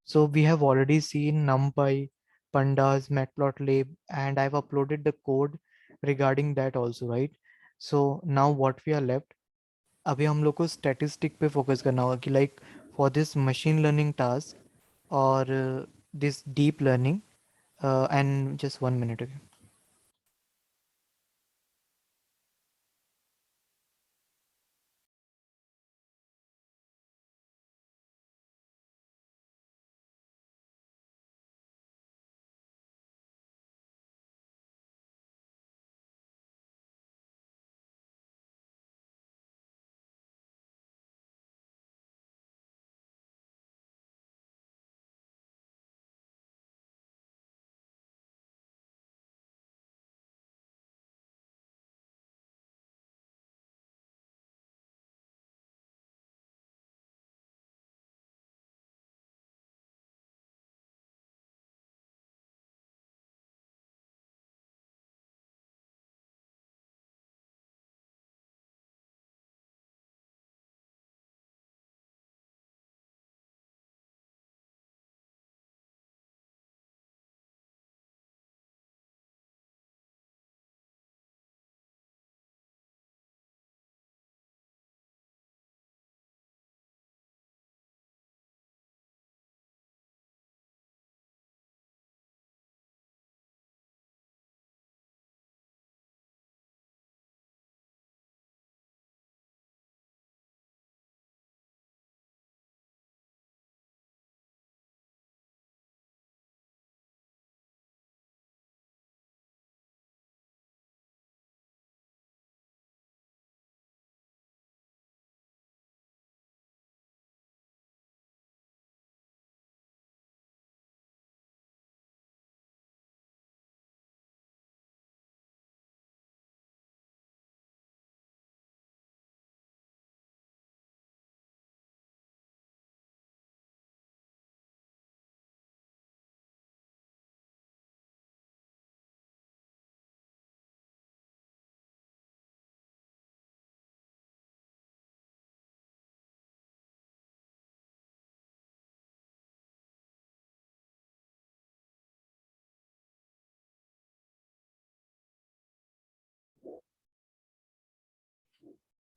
So we have already seen NumPy, Pandas, Matplotlib, and I've uploaded the code regarding that also, right? So now what we are left, अभी हम लोग को statistic पे focus करना होगा कि like for this machine learning task और this deep learning and just 1 minute.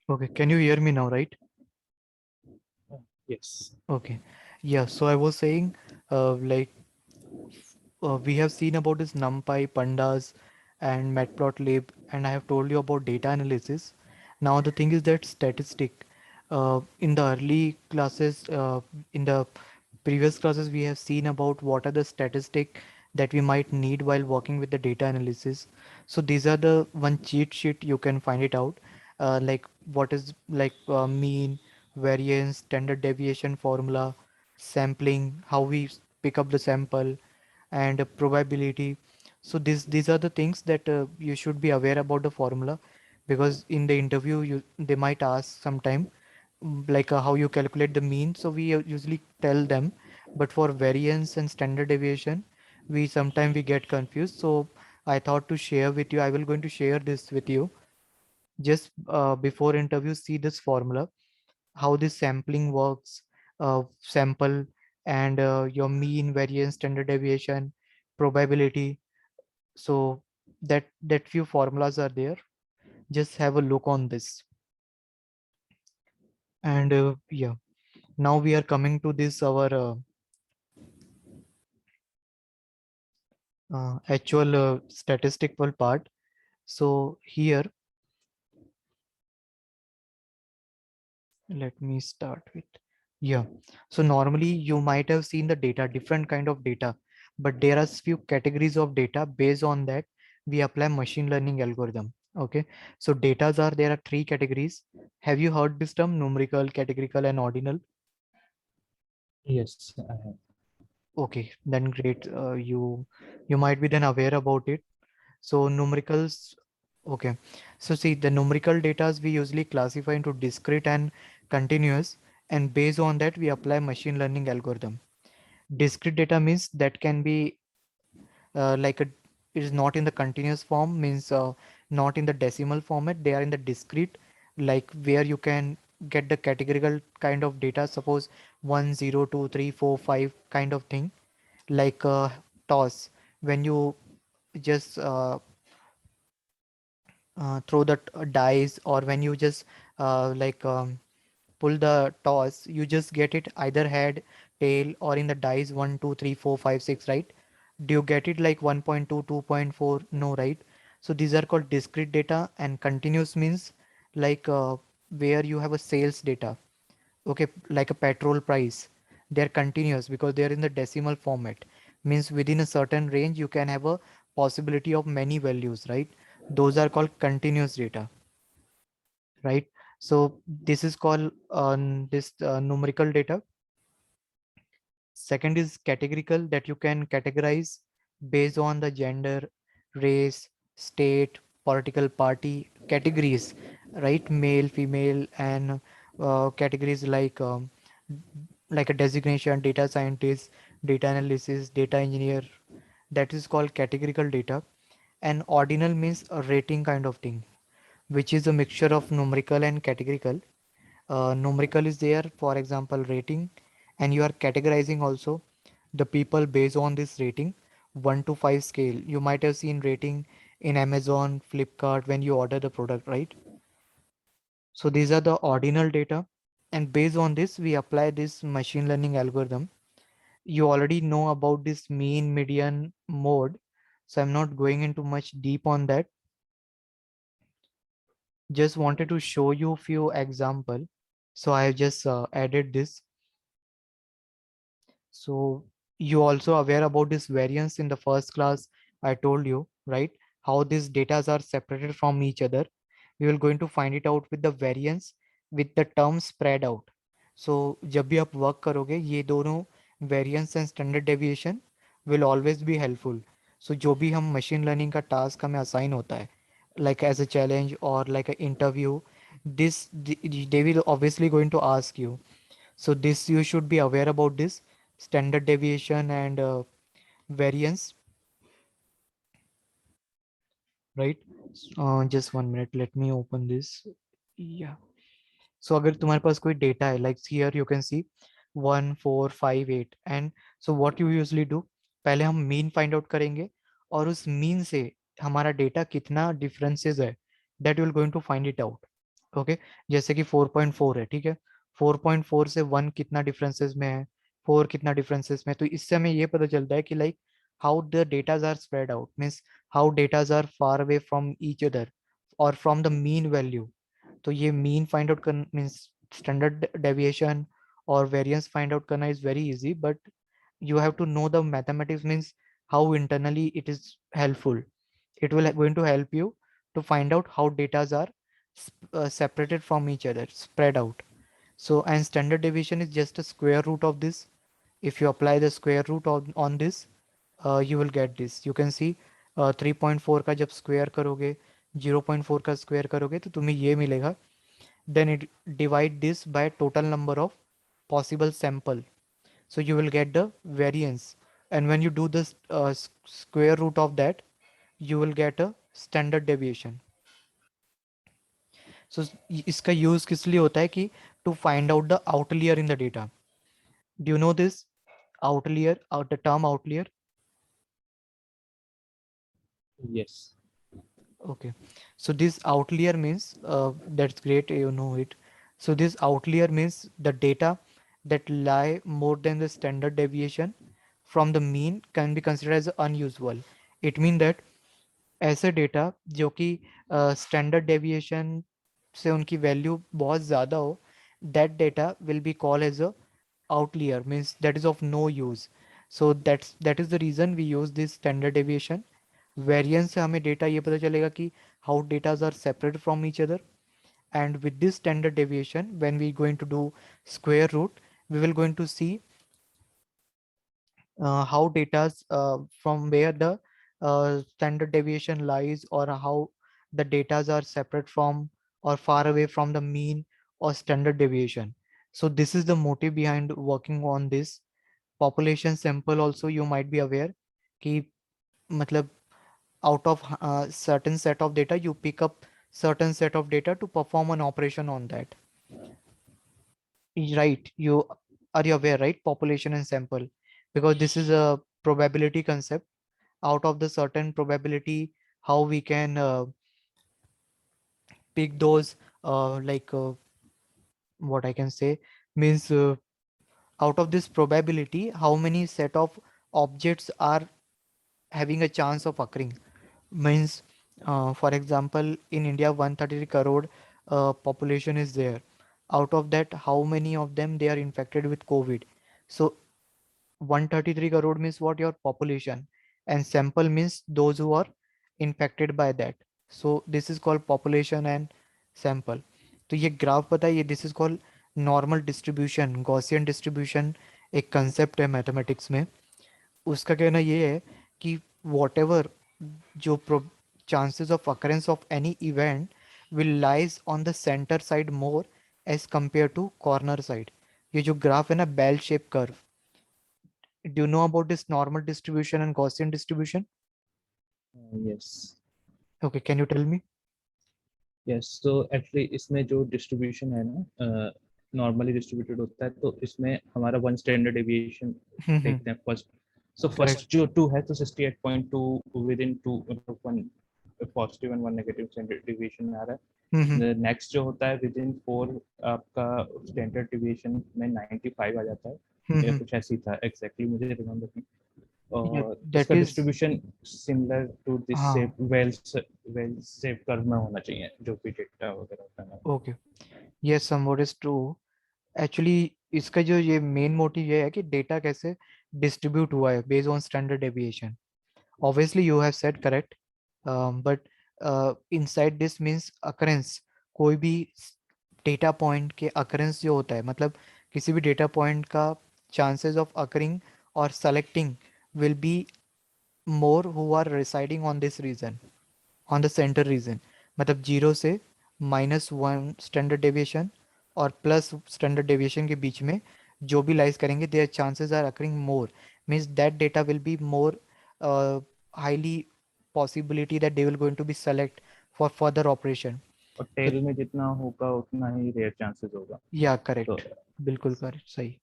Okay, can you hear me now, right? Yes. Okay. Yeah, so I was saying, like, we have seen about this NumPy, Pandas, and Matplotlib, and I have told you about data analysis. Now the thing is that statistic. In the early classes, in the previous classes, we have seen about what are the statistic that we might need while working with the data analysis. So these are the one cheat sheet you can find it out, like what is like mean, variance, standard deviation formula, sampling, how we pick up the sample, and probability. So these are the things that you should be aware about the formula, because in the interview they might ask sometime like how you calculate the mean, so we usually tell them. But for variance and standard deviation, we sometimes we get confused. So I thought to share with you, I will going to share this with you. Just before interview, see this formula, how this sampling works, sample, and your mean, variance, standard deviation, probability. So that few formulas are there. Just have a look on this. And yeah, now we are coming to this our actual statistical part. So here, let me start with, yeah. So normally you might have seen the data, different kind of data, but there are few categories of data. Based on that, we apply machine learning algorithm. Okay. So datas are, there are three categories. Have you heard this term, numerical, categorical, and ordinal? Yes, I have. Okay, then great. You might be then aware about it. So numericals, okay. So see, the numerical data we usually classify into discrete and continuous, and based on that we apply machine learning algorithm. Discrete data means that can be like a, it is not in the continuous form, means not in the decimal format. They are in the discrete, like where you can get the categorical kind of data, suppose 1 0 2 3 4 5 kind of thing, like toss, when you just throw the dice, or when you just like pull the toss, you just get it either head, tail, or in the dice 1 2 3 4 5 6, right? Do you get it like 1.2 2.4? No, right? So these are called discrete data. And continuous means like where you have a sales data, okay, like a petrol price. They're continuous because they're in the decimal format, means within a certain range you can have a possibility of many values, right? Those are called continuous data, right? So this is called this numerical data. Second is categorical, that you can categorize based on the gender, race, state, political party categories, right? Male, female, and categories like a designation, data scientist, data analysis, data engineer. That is called categorical data. And ordinal means a rating kind of thing, which is a mixture of numerical and categorical. Numerical is there, for example, rating, and you are categorizing also the people based on this rating, 1 to 5 scale. You might have seen rating in Amazon, Flipkart when you order the product, right? So these are the ordinal data, and based on this we apply this machine learning algorithm. You already know about this mean, median, mode, so I'm not going into much deep on that. Just wanted to show you few example. So I have just added this. So you also aware about this variance in the first class. I told you, right? How these datas are separated from each other. We will going to find it out with the variance with the term spread out. So जब भी आप work करोगे ये दोनों variance and standard deviation will always be helpful. So जो भी हम machine learning का task हमें assign होता है, like as a challenge or like an interview, this they will obviously going to ask you. So this you should be aware about this standard deviation and variance, right? Just 1 minute, let me open this. Yeah. So अगर तुम्हारे पास कोई data है, like here you can see 1 4 5 8, and so what you usually do, पहले हम mean find out करेंगे, और उस mean से हमारा data कितना differences है, that will going to find it out. Okay, जैसे कि 4.4 है, ठीक है, 4.4 से 1 कितना डिफरेंसेस में है, 4 कितना डिफरेंसेस में है, तो इससे हमें ये पता चलता है कि like how the datas are spread out, means how datas are far away from each other और फ्रॉम द मीन वैल्यू. तो ये मीन फाइंड आउट कर मीन्स स्टैंडर्ड डेविएशन और वेरिएंस फाइंड आउट करना is very easy, but you have to know the mathematics, means how internally it is helpful. It will going to help you to find out how datas are separated from each other, spread out. So and standard deviation is just a square root of this. If you apply the square root on this, you will get this. You can see 3.4 का जब square करोगे, 0.4 का square करोगे तो तुम्हें ये मिलेगा. Then it divide this by total number of possible sample, so you will get the variance. And when you do this square root of that, you will get a standard deviation. So इसका use किस लिए होता है कि to find out the outlier in the data. Do you know this outlier, the term outlier? Yes. Okay, so this outlier means that's great, you know it. So this outlier means the data that lie more than the standard deviation from the mean can be considered as unusual. It means that ऐसे data जो कि standard deviation से उनकी value बहुत ज़्यादा हो, that data will be called as a outlier, means that is of no use. So that is the reason we use this standard deviation. Variance से हमें डेटा ये पता चलेगा कि how datas are separate from each other. And with this standard deviation, when we going to do square root, we will going to see how data from where the standard deviation lies, or how the data are separate from or far away from the mean or standard deviation. So this is the motive behind working on this population sample. Also you might be aware कि मतलब out of certain set of data you pick up certain set of data to perform an operation on that. right, you are you aware, right? Population and sample, because this is a probability concept. Out of the certain probability, how we can pick those what I can say means out of this probability, how many set of objects are having a chance of occurring. Means for example, in India 133 crore population is there. Out of that, how many of them they are infected with COVID? So 133 crore means what? Your population. And sample means those who are infected by that. So this is called population and sample. तो ये graph बताइए, this is called normal distribution, Gaussian distribution एक concept है mathematics में. उसका कहना ये है कि वॉट एवर जो chances of occurrence of any event will lies on the center side more as compared to corner side. ये जो ग्राफ है ना, bell shape curve. Do you know about this normal distribution and Gaussian distribution? Yes. Okay, can you tell me? Yes, तो actually इसमें जो distribution है ना, normally distributed होता है, तो इसमें हमारा वन स्टैंडर्ड डेविएशन Mm-hmm. देखते हैं फर्स्ट. सो Correct. फर्स्ट जो टू है तो 68.2 विद इन टू, मतलब one positive and one negative standard deviation में आ रहा Mm-hmm. है. नेक्स्ट जो होता है विद इन फोर, आपका स्टैंडर्ड डेविएशन में 95 आ जाता है, या Mm-hmm. कुछ ऐसी था एग्जैक्टली, मुझे रिमेम्बर नहीं. Yeah, और that इसका is. Distribution similar to this हाँ. शेप, वेल शेप कर्व में होना चाहिए जो भी डेटा वगैरह होता है. Okay. Yes, somewhat is true. Actually, इसका जो ये मेन मोटिव ये है कि डेटा कैसे डिस्ट्रीब्यूट हुआ है based on standard deviation. Obviously, you have said correct, but inside this means occurrence. कोई भी डेटा पॉइंट के occurrence जो होता है, मतलब किसी भी डेटा पॉइंट का chances of occurring or selecting will be more who are residing on this region, on the center region. मतलब जीरो से -1 स्टैंडर्ड डेविएशन और प्लस स्टैंडर्ड डेविएशन के बीच में जो भी लाइज करेंगे, there chances are occurring more. Means that data will be more highly possibility that they will going to be select for further operation. और तो टेल में जितना होगा उतना ही रेयर चांसेस होगा. या तो करेक्ट, बिल्कुल करेक्ट, सही.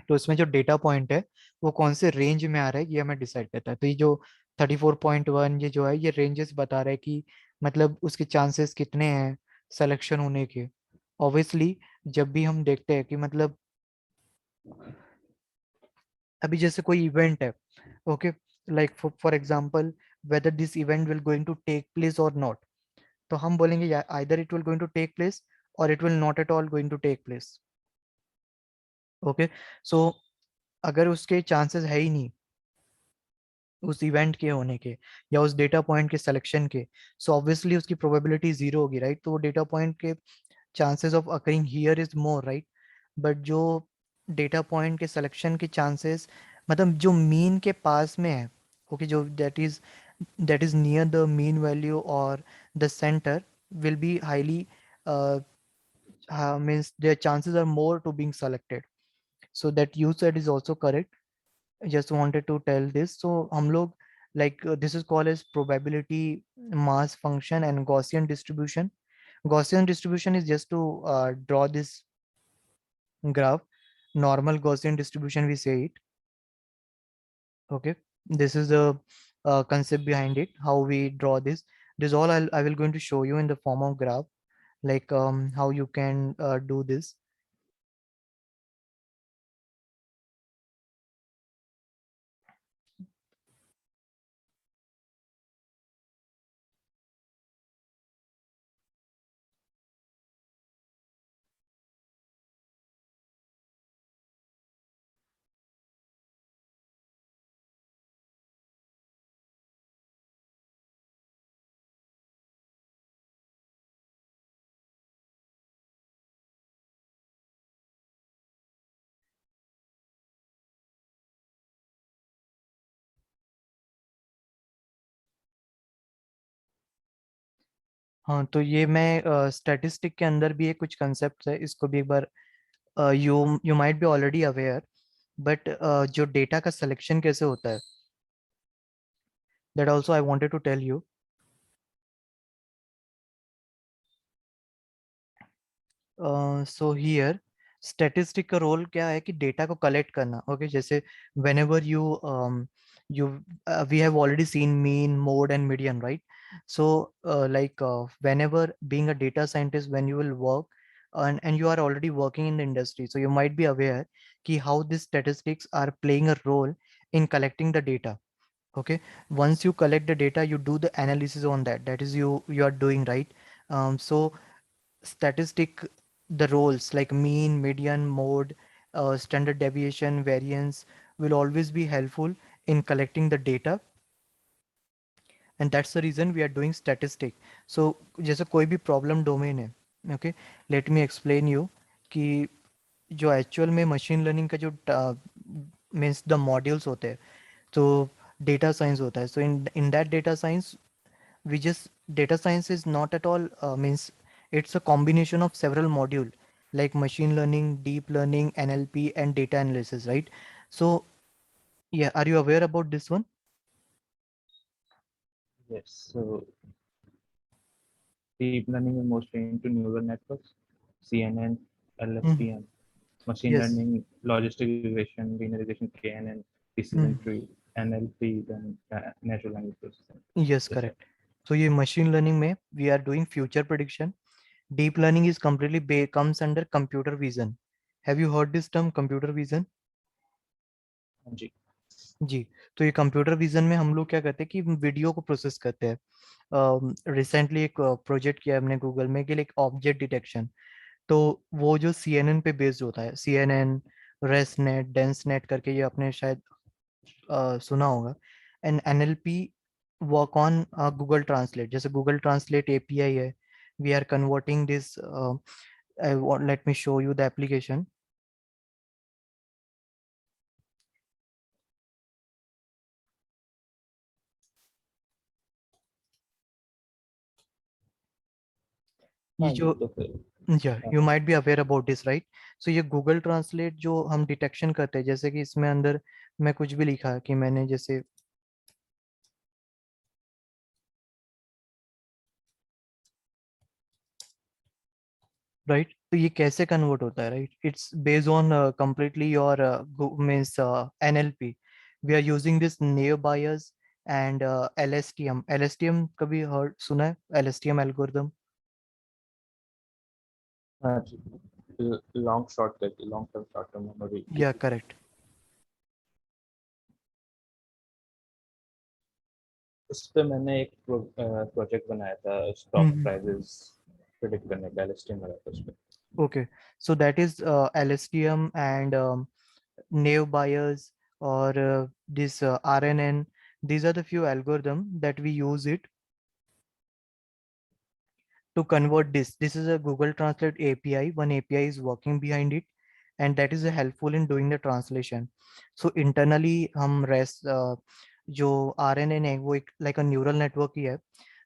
तो इसमें जो डेटा पॉइंट है वो कौन से रेंज में आ रहा है ये हमें डिसाइड करता है. तो ये जो 34.1 ये जो है ये रेंजेस बता रहा है कि मतलब उसके चांसेस कितने हैं सिलेक्शन होने के. ऑब्वियसली जब भी हम देखते हैं कि मतलब अभी जैसे कोई इवेंट है, okay, like for example whether this event will going to take place or not, तो हम बोलेंगे either it will going to take place or it will not at all going to take place. Okay, so अगर उसके chances है ही नहीं उस event के होने के या उस डेटा पॉइंट के सिलेक्शन के, सो ऑब्वियसली उसकी प्रोबेबिलिटी जीरो होगी, राइट? तो वो डेटा पॉइंट के chances of occurring here is more, right? But जो डेटा पॉइंट के सिलेक्शन के चांसेस मतलब जो मीन के पास में है, ओके, जो that is near the mean value और the centre will be highly means their chances are more to being selected. So that you said is also correct. Just wanted to tell this. So हम लोग like this is called as probability mass function and Gaussian distribution. Gaussian distribution is just to draw this graph. Normal Gaussian distribution we say it. Okay, this is the concept behind it. How we draw this. This all I will going to show you in the form of graph. Like how you can do this. हाँ, तो ये मैं statistic के अंदर भी एक कुछ concept है, इसको भी एक बार you might be already aware, but जो डेटा का सिलेक्शन कैसे होता है that also I wanted to tell you. So here statistic का रोल क्या है कि डेटा को कलेक्ट करना. ओके, जैसे whenever you we have already seen mean, mode and median, right? So whenever being a data scientist, when you will work and you are already working in the industry, so you might be aware ki how these statistics are playing a role in collecting the data. Okay, once you collect the data, you do the analysis on that. That is you are doing, right? So statistic, the roles like mean, median, mode, standard deviation, variance will always be helpful in collecting the data, and that's the reason we are doing statistic. So जैसे कोई भी problem domain है, okay, let me explain you कि जो actual में machine learning का जो means the modules होते हैं, तो data science होता है. So in that data science, we just data science is not at all means it's a combination of several module like machine learning, deep learning, NLP and data analysis, right? So yeah, are you aware about this one? Yes, so deep learning is mostly into neural networks, CNN, Mhm. LSTM, machine Yes. learning, logistic regression, linear regression, KNN, decision Mhm. tree, NLP, then natural language processing. Yes, Yes, sir. correct. So ये machine learning में we are doing future prediction. Deep learning is completely comes under computer vision. Have you heard this term computer vision? हाँ जी. जी. तो ये computer vision में हम लोग क्या करते हैं कि वीडियो को प्रोसेस करते हैं. रिसेंटली एक प्रोजेक्ट किया हमने गूगल में कि लाइक ऑब्जेक्ट डिटेक्शन. तो वो जो CNN पे बेस्ड होता है, CNN, रेसनेट, डेंसनेट करके, ये आपने शायद सुना होगा. And NLP work on Google translate. जैसे गूगल ट्रांसलेट API है, we are converting this. Let me show you the application. ये हाँ जी, जो तो फिर या हाँ, you might be aware about this, right? So ये गूगल ट्रांसलेट जो हम डिटेक्शन करते हैं, जैसे कि इसमें अंदर मैं कुछ भी लिखा कि मैंने जैसे, राइट? तो ये कैसे कन्वर्ट होता है, right? It's based on completely your means NLP. We are using this naive Bayes and LSTM कभी हर्ड सुना है? LSTM algorithm. हाँ जी, लॉन्ग शॉर्ट करके long term short term memory. या करेक्ट. उस पे मैंने एक प्रोजेक्ट बनाया था स्टॉक प्राइसेस प्रिडिक्ट करने का, एलएसटीएम वाला था उसमें. Okay, so that is LSTM and Naive Bayes or this RNN. These are the few algorithm that we use it to convert this. This is a Google Translate API. One API is working behind it, and that is helpful in doing the translation. So internally हम REST जो RNN है वो एक like a neural network ही है.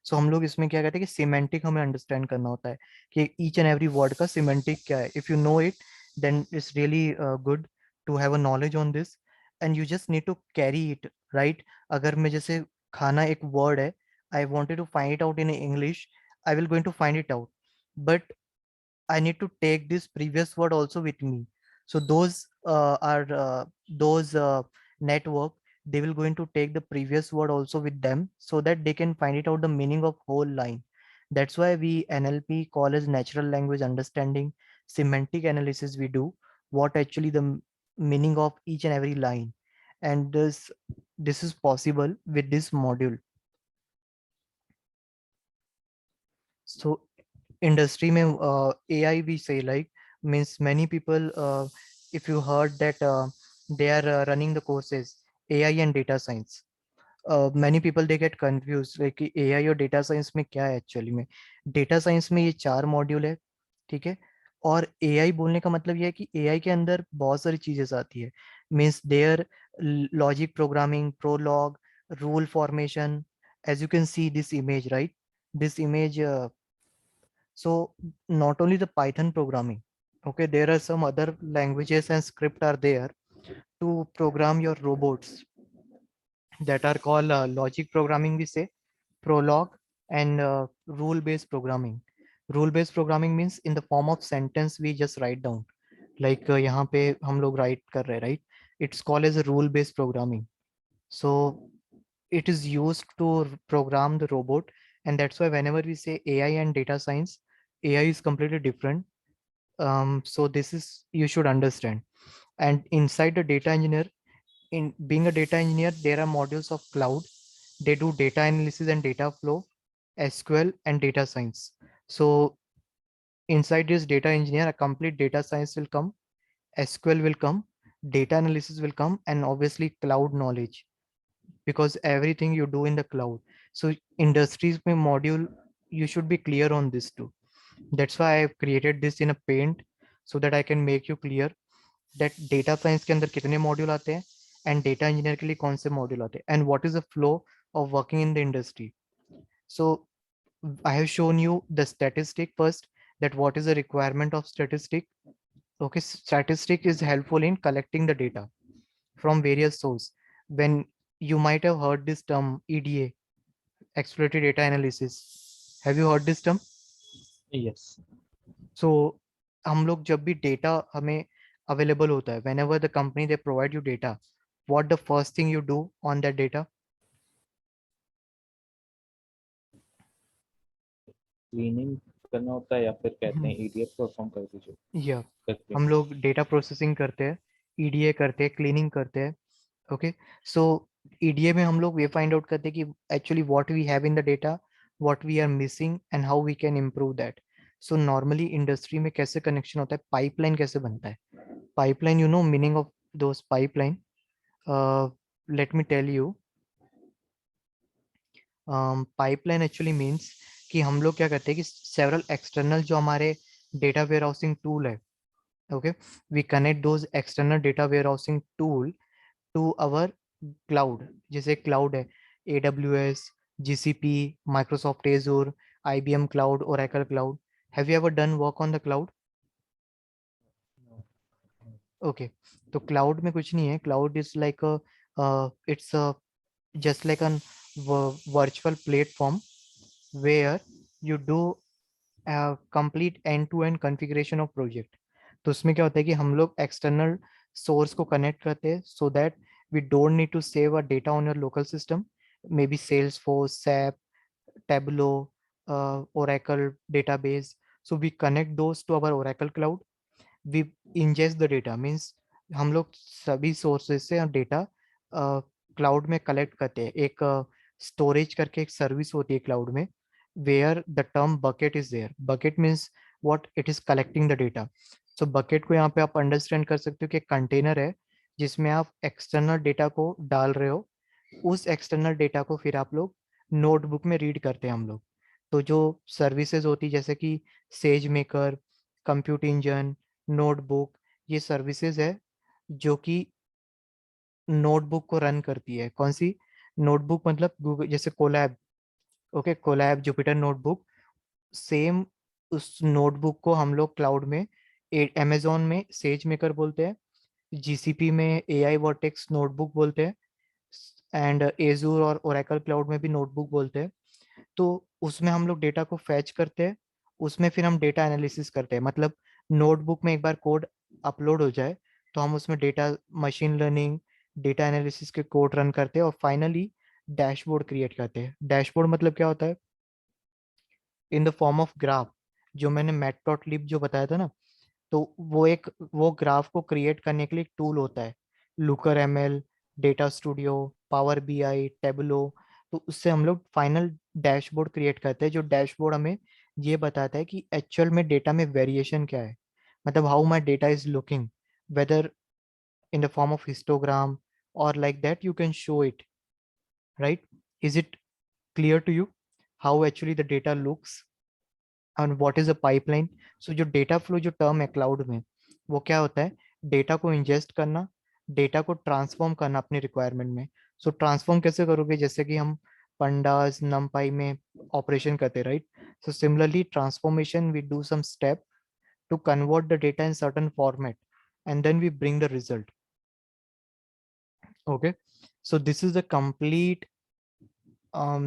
So हम लोग इसमें क्या कहते हैं कि semantic हमें understand करना होता है कि each and every word का semantic क्या है. If you know it, then it's really good to have a knowledge on this, and you just need to carry it, right? अगर मैं जैसे खाना एक word है, I wanted to find it out in English, I will going to find it out, but I need to take this previous word also with me. So those are those network, they will going to take the previous word also with them so that they can find it out the meaning of whole line. That's why we NLP call as natural language understanding. Semantic analysis we do what actually the meaning of each and every line, and this is possible with this module. So industry mein AI we say like means many people, if you heard that they are running the courses AI and data science. Many people they get confused like कि AI और data science में क्या है actually में. Data science में ये 4 module है, ठीक है? और AI बोलने का मतलब ये है कि AI के अंदर बहुत सारी चीजें आती है. Means their logic programming, Prolog, rule formation. as you can see this image, right? This image, so not only the Python programming, okay, there are some other languages and script are there to program your robots that are called logic programming we say, prolog, and rule based programming. Rule based programming means in the form of sentence we just write down, like यहाँ पे हम लोग write कर रहे हैं, right? It's called as rule based programming. So it is used to program the robot, and that's why whenever we say AI and data science, AI is completely different. So this is, you should understand. And inside the data engineer, in being a data engineer, there are modules of cloud. They do data analysis and data flow, SQL and data science. So inside this data engineer, a complete data science will come, SQL will come, data analysis will come, and obviously cloud knowledge, because everything you do in the cloud. So industries में module, you should be clear on this too. That's why I've created this in a paint, so that I can make you clear that data science के अंदर कितने module आते हैं, and data engineer के लिए कौन से module आते हैं, and what is the flow of working in the industry. So I have shown you the statistic first, that what is the requirement of statistic. Okay, statistic is helpful in collecting the data from various source. When you might have heard this term EDA, exploratory data analysis. Have you heard this term? Yes. So हम लोग जब भी data हमें available होता है, whenever the company they provide you data, what the first thing you do on that data? Cleaning करना होता है या फिर कहते हैं ईडीएफ परफॉर्म कर दीजिए या करके। हम लोग डेटा प्रोसेसिंग करते हैं, ईडीए करते हैं, क्लीनिंग करते हैं. ओके, सो ईडीए में हम लोग ये फाइंड आउट करते हैं कि actually what we have in the data, what we are missing and how we can improve that. So normally industry में कैसे कनेक्शन होता है, पाइपलाइन कैसे बनता है. Pipeline, you know meaning of those pipeline? Let me tell you. Pipeline actually means कि हम लोग क्या करते हैं कि several external जो हमारे data warehousing tool है, okay, we connect those external data warehousing tool to our cloud. जैसे cloud है AWS, GCP, Microsoft Azure, IBM Cloud, Oracle Cloud. Have you ever done work on the cloud? Okay, तो cloud में कुछ नहीं है. Cloud is like a it's a just like an virtual platform where you do a complete end-to-end configuration of project. तो उसमें क्या होता है कि हम लोग external source को connect करते हैं, so that we don't need to save our data on your local system, maybe Salesforce, SAP, Tableau, Oracle database. So we connect those to our Oracle cloud. We ingest the data, means हम लोग सभी sources से data cloud में collect करते हैं. एक storage करके एक सर्विस होती है क्लाउड में, where the term bucket is there. Bucket means what it is collecting the data. So bucket को यहाँ पे आप अंडरस्टैंड कर सकते हो कि कंटेनर है जिसमें आप एक्सटर्नल डेटा को डाल रहे हो. उस एक्सटर्नल डेटा को फिर आप लोग नोटबुक में रीड करते हैं हम लोग. तो जो सर्विसेज होती जैसे कि SageMaker, compute engine, notebook, ये सर्विसेज है जो कि नोटबुक को रन करती है. कौन सी नोटबुक? मतलब गूगल जैसे Colab. Okay, Colab, Jupyter notebook. Same उस नोटबुक को हम लोग क्लाउड में, अमेजोन में सेज मेकर बोलते हैं, जीसीपी में एआई वर्टेक्स नोटबुक बोलते हैं, एंड एजूर और ओरेकल क्लाउड में भी नोटबुक बोलते हैं. तो उसमें हम लोग डेटा को फैच करते हैं, उसमें फिर हम डेटा एनालिसिस करते हैं. मतलब नोटबुक में एक बार कोड अपलोड हो जाए तो हम उसमें data machine learning, data analysis के कोड रन करते हैं, और फाइनली डैशबोर्ड क्रिएट करते हैं. डैशबोर्ड मतलब क्या होता है? इन द फॉर्म ऑफ ग्राफ. जो मैंने मैटप्लॉटलिब जो बताया था ना, तो वो ग्राफ को क्रिएट करने के लिए एक टूल होता है, Looker ML, Data Studio, Power BI, Tableau. तो उससे हम लोग फाइनल डैशबोर्ड क्रिएट करते हैं, जो डैशबोर्ड हमें ये बताता है कि एक्चुअल में डेटा में वेरिएशन क्या है. मतलब how my data is looking, whether in the form of histogram or like that, you can show it, right? Is it clear to you how actually the data looks and what is a pipeline? So जो data flow जो term है cloud में, वो क्या होता है? Data को ingest करना, डेटा को ट्रांसफॉर्म करना अपने रिक्वायरमेंट में. सो ट्रांसफॉर्म कैसे करोगे? जैसे कि हम पंडास नमपाई में ऑपरेशन करते, right? So similarly transformation, we do some step to convert the data in certain format, and then we bring the result. Okay, so this is the complete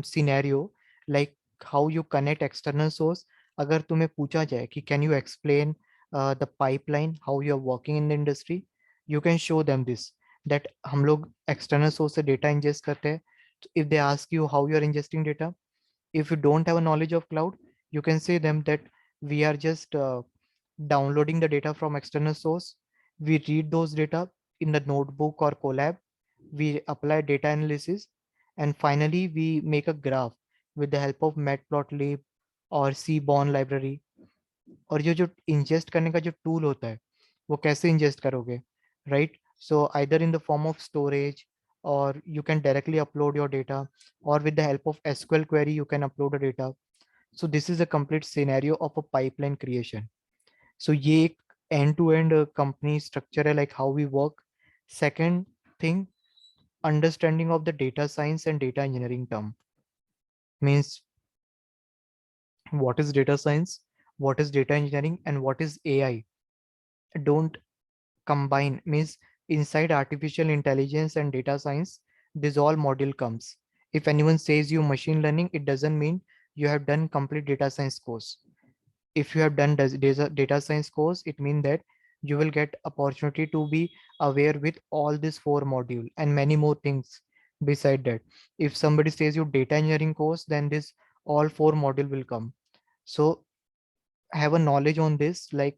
scenario, like how you connect external source, अगर तुम्हें पूछा जाए कि can you explain the pipeline how you are working in the industry, you can show them this, that हम लोग external source से data ingest करते हैं. If they ask you how you are ingesting data, if you don't have a knowledge of cloud, you can say them that we are just downloading the data from external source. We read those data in the notebook or Colab. We apply data analysis, and finally we make a graph with the help of Matplotlib or Seaborn library. और ये जो ingest करने का जो tool होता है, वो कैसे ingest करोगे, right? So either in the form of storage, or you can directly upload your data, or with the help of SQL query you can upload the data. So this is a complete scenario of a pipeline creation. So ये एक end to end company structure है, like how we work. Second thing, understanding of the data science and data engineering term, means what is data science, what is data engineering, and what is AI. Don't combine, means inside artificial intelligence and data science, this all module comes. If anyone says you machine learning, it doesn't mean you have done complete data science course. If you have done data science course, it means that you will get opportunity to be aware with all these four module and many more things beside that. If somebody says you data engineering course, then this all four module will come. So have a knowledge on this, like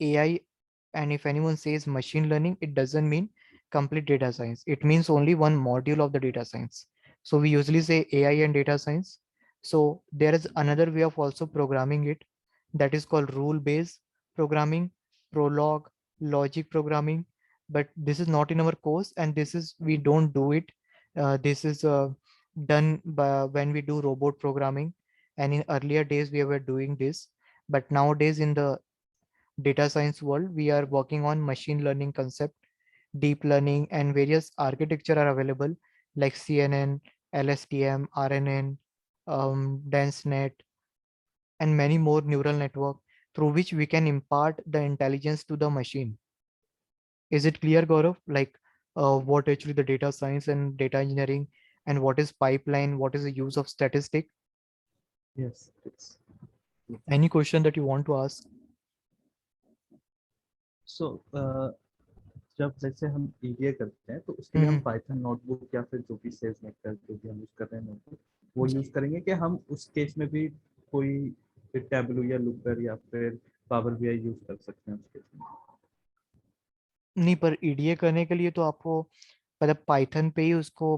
AI. And if anyone says machine learning, it doesn't mean complete data science, it means only one module of the data science. So we usually say AI and data science. So there is another way of also programming it, that is called rule based programming, prolog, logic programming. But this is not in our course, and this is, we don't do it. This is done by when we do robot programming, and in earlier days we were doing this. But nowadays in the data science world, we are working on machine learning concept, deep learning, and various architecture are available, like CNN, LSTM, RNN, DenseNet, and many more neural network, through which we can impart the intelligence to the machine. Is it clear, Gaurav? Like what actually the data science and data engineering, and what is pipeline, what is the use of statistic? Yes, it's Any question that you want to ask? so जब जैसे हम EDA करते हैं तो उसके लिए हम Mhm. Python notebook या फिर जो भी सेल्स मेकर जो भी हम यूज कर रहे हैं नोटबुक वो यूज करेंगे कि हम उस केस में भी कोई टैबलू या लुकर या फिर पावर बीआई यूज कर सकते हैं उस केस में. नहीं, पर ईडीए करने के लिए तो आपको मतलब पाइथन पे ही उसको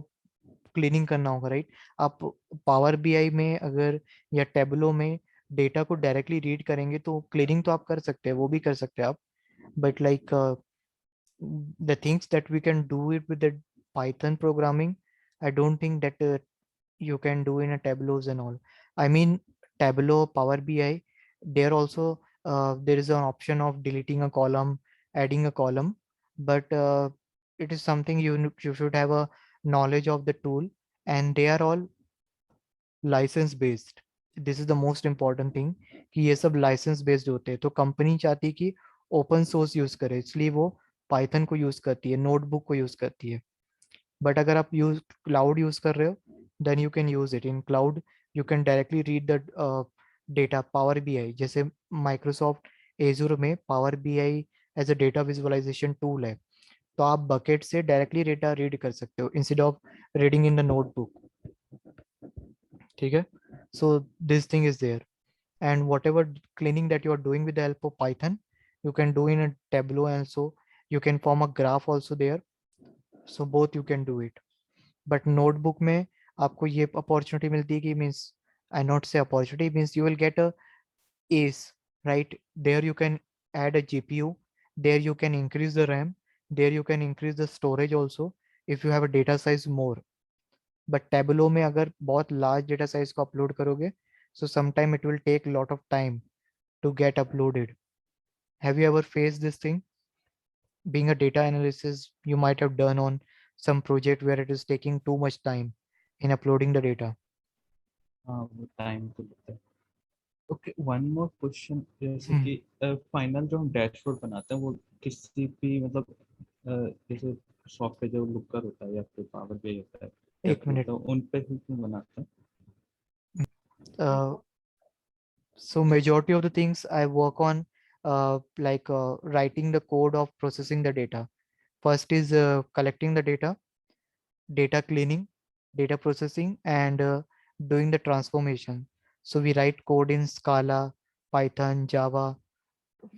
क्लीनिंग करना होगा, राइट? आप पावर बीआई में अगर या टेबलो में डेटा को डायरेक्टली रीड करेंगे तो क्लीनिंग तो आप कर सकते हैं, वो भी कर सकते हैं आप. But like the things that we can do it with the Python programming, I don't think that you can do in a Tableau's and all. I mean, Tableau, Power BI, there also there is an option of deleting a column, adding a column, but it is something you should have a knowledge of the tool, and they are all license based. This is the most important thing, कि ये सब licence based होते हैं. तो company चाहती है कि open source use करे, इसलिए वो पाइथन को यूज करती है, नोटबुक को यूज करती है. बट अगर आप यूज क्लाउड यूज कर रहे हो, then you can use it in cloud. You can directly read the data. Power B I जैसे माइक्रोसॉफ्ट एजूर में power B I as a data visualization tool है, तो आप बकेट से डायरेक्टली डेटा रीड कर सकते हो instead of reading in the notebook. ठीक है? So this thing is there. And whatever cleaning that you are doing with the help of Python, you can do in a Tableau, and so you can form a graph also there. So both you can do it. But notebook में आपको ये opportunity मिलती है कि means, I not say opportunity, means you will get a ace, right? There you can add a GPU, there you can increase the RAM, there you can increase the storage also if you have a data size more. But Tableau में अगर बहुत large data size को upload करोगे, so sometime it will take lot of time to get uploaded. Have you ever faced this thing? Being a data analysis, you might have done on some project where it is taking too much time in uploading the data. हाँ वो time तो लगता है. Okay, one more question. जैसे Hmm. कि final जो हम dashboard बनाते हैं वो किसी भी मतलब जैसे सॉफ्टवेयर जो लुकर होता है या फिर पावर बीआई होता है या एक फिर मिनट. होता है उन पे ही क्यों बनाते हैं? So majority of the things I work on, writing the code of processing the data. First is collecting the data, data cleaning, data processing, and doing the transformation. So we write code in Scala, Python, Java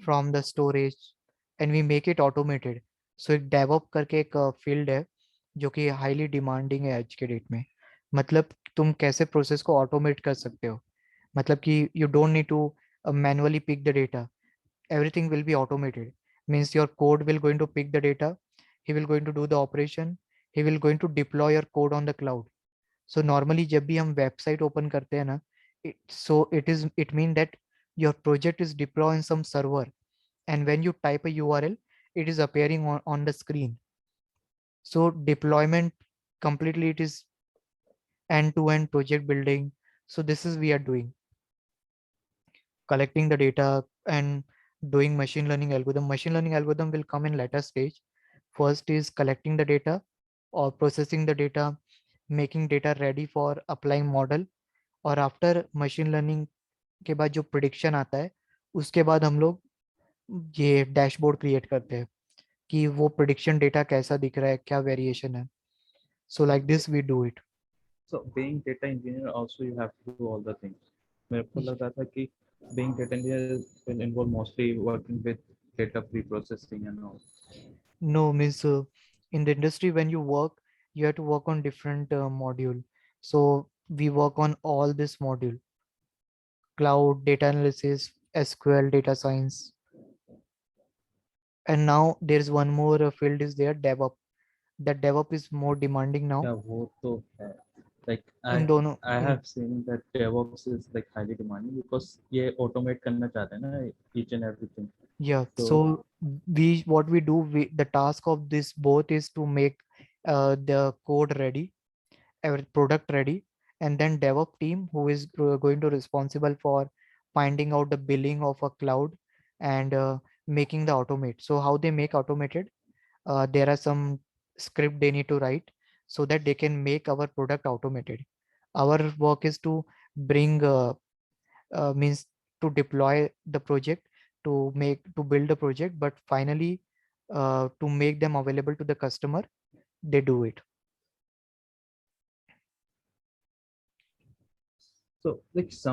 from the storage, and we make it automated. So एक DevOps करके एक field है जो कि highly demanding है आज के date में. मतलब तुम कैसे प्रोसेस को ऑटोमेट कर सकते हो. मतलब कि you don't need to manually pick the data. Everything will be automated. Means your code will going to pick the data, he will going to do the operation, he will going to deploy your code on the cloud. So normally जब भी हम website open करते हैं ना, it mean that your project is deployed in some server, and when you type a URL, it is appearing on the screen. So deployment completely, it is end to end project building. So this is we are doing, collecting the data and doing machine learning algorithm. Machine learning algorithm will come in later stage. First is collecting the data or processing the data, making data ready for applying model, और after machine learning के बाद जो prediction आता है, उसके बाद हम लोग ये डैशबोर्ड क्रिएट करते हैं कि वो प्रिडिक्शन डेटा कैसा दिख रहा है, क्या वेरिएशन है. So like Okay. This we do it. So being data engineer also you have to do all the things. मेरे को लगा था कि being data engineer will involve mostly working with data pre-processing and all. No, means in the industry when you work, you have to work on different module. So we work on all this module: cloud, data analysis, SQL, data science, and now there's one more field is there, DevOps. That DevOps is more demanding now. Yeah, वो तो है. Like I इन दोनों I in have seen that DevOps is like highly demanding because ये automate करना चाहते हैं ना each and everything. Yeah, So so we what we do, the task of this both is to make the code ready, our product ready, and then DevOps team who is going to responsible for finding out the billing of a cloud and making the automate. So how they make automated? There are some script they need to write so that they can make our product automated. Our work is to bring means to deploy the project, to build the project, but finally to make them available to the customer, they do it. so like some